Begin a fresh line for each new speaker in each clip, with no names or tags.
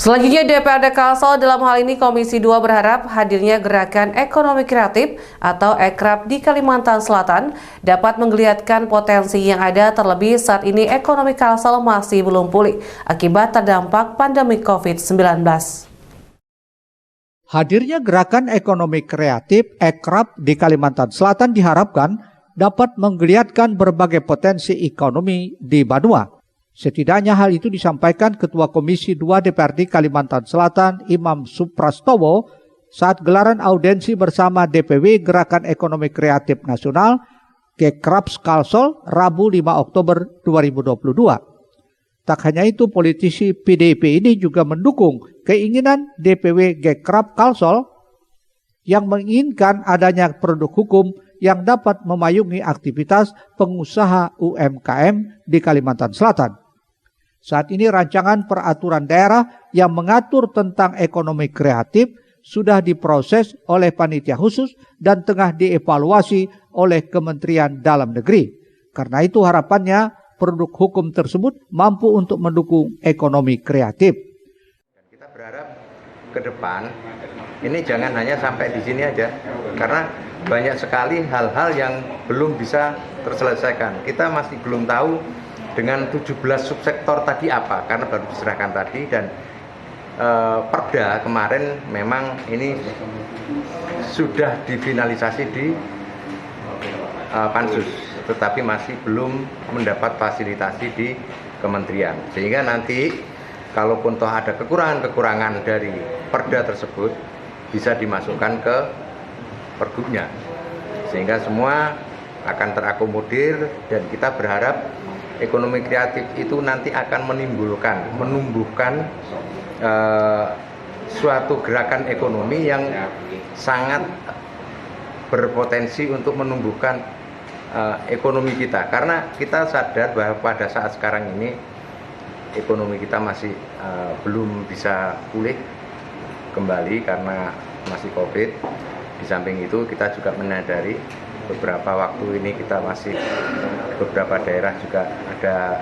Selanjutnya DPRD Kalsel dalam hal ini Komisi 2 berharap hadirnya Gerakan Ekonomi Kreatif atau Ekrab di Kalimantan Selatan dapat menggeliatkan potensi yang ada, terlebih saat ini ekonomi Kalsel masih belum pulih akibat terdampak pandemi COVID-19.
Hadirnya Gerakan Ekonomi Kreatif Ekrab di Kalimantan Selatan diharapkan dapat menggeliatkan berbagai potensi ekonomi di Banua. Setidaknya hal itu disampaikan Ketua Komisi 2 DPRD Kalimantan Selatan Imam Suprastowo saat gelaran audiensi bersama DPW Gerakan Ekonomi Kreatif Nasional Gekrab Kalsel Rabu 5 Oktober 2022. Tak hanya itu, politisi PDIP ini juga mendukung keinginan DPW Gekrab Kalsel yang menginginkan adanya produk hukum yang dapat memayungi aktivitas pengusaha UMKM di Kalimantan Selatan. Saat ini rancangan peraturan daerah yang mengatur tentang ekonomi kreatif sudah diproses oleh panitia khusus dan tengah dievaluasi oleh Kementerian Dalam Negeri. Karena itu harapannya produk hukum tersebut mampu untuk mendukung ekonomi kreatif.
Kita berharap ke depan ini jangan hanya sampai di sini aja, karena banyak sekali hal-hal yang belum bisa terselesaikan. Kita masih belum tahu dengan 17 subsektor tadi apa, karena baru diserahkan tadi, dan Perda kemarin memang ini sudah difinalisasi di Pansus, tetapi masih belum mendapat fasilitasi di Kementerian. Sehingga nanti kalaupun toh ada kekurangan-kekurangan dari Perda tersebut bisa dimasukkan ke Pergubnya, sehingga semua akan terakomodir, dan kita berharap ekonomi kreatif itu nanti akan menumbuhkan suatu gerakan ekonomi yang sangat berpotensi untuk menumbuhkan ekonomi kita, karena kita sadar bahwa pada saat sekarang ini ekonomi kita masih belum bisa pulih kembali karena masih COVID. Di samping itu kita juga menyadari beberapa waktu ini kita masih beberapa daerah juga ada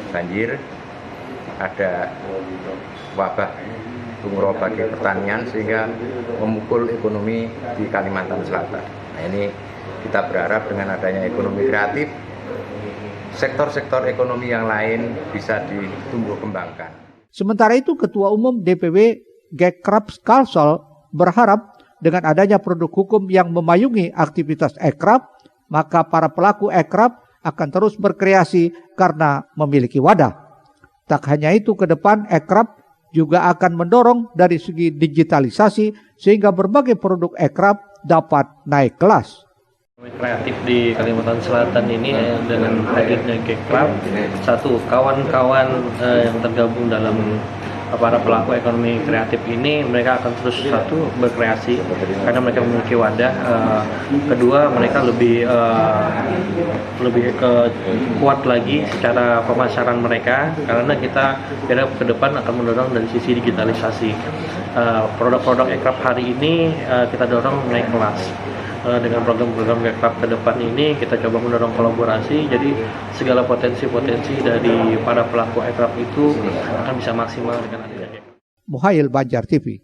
banjir, ada wabah bunga bagi pertanian, sehingga memukul ekonomi di Kalimantan Selatan. Nah, ini kita berharap dengan adanya ekonomi kreatif, sektor-sektor ekonomi yang lain bisa ditumbuh kembangkan.
Sementara itu, Ketua Umum DPW Gekrab Kalsel berharap dengan adanya produk hukum yang memayungi aktivitas ekrab, maka para pelaku ekrab akan terus berkreasi karena memiliki wadah. Tak hanya itu, ke depan ekrab juga akan mendorong dari segi digitalisasi sehingga berbagai produk ekrab dapat naik kelas.
Kreatif di Kalimantan Selatan ini dengan hadirnya Gekrab, satu kawan-kawan yang tergabung dalam para pelaku ekonomi kreatif ini, mereka akan terus berkreasi karena mereka memiliki wadah. Kedua, mereka lebih kuat lagi secara pemasaran mereka, karena kita kira ke depan akan mendorong dari sisi digitalisasi. Produk-produk ekrab hari ini kita dorong naik kelas. Dengan program-program Gekrab ke depan ini kita coba mendorong kolaborasi, jadi segala potensi-potensi dari para pelaku ekrab itu akan bisa maksimal dengan adanya Gekrab.
Muhail Banjar TV.